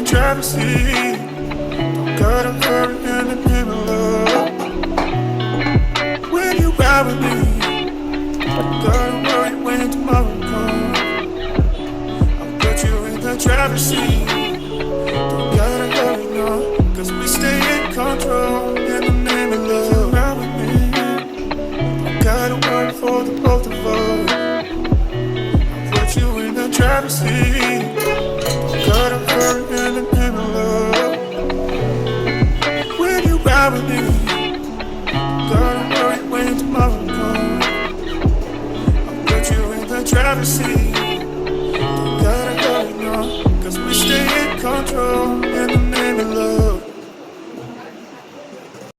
Driver's seat, don't gotta hurry in the name of love. When you ride with me, don't gotta worry when tomorrow comes. I'll put you in the driver's seat, don't gotta hurry no, cause we stay in control in the name of love. If you ride with me, don't gotta worry for the both of us. I'll put you in the driver's seat, don't gotta hurry in the name of love. When you ride with me, gotta worry when tomorrow comes. I'll put you in the driver's seat, don't gotta hurry no, cause we stay in control.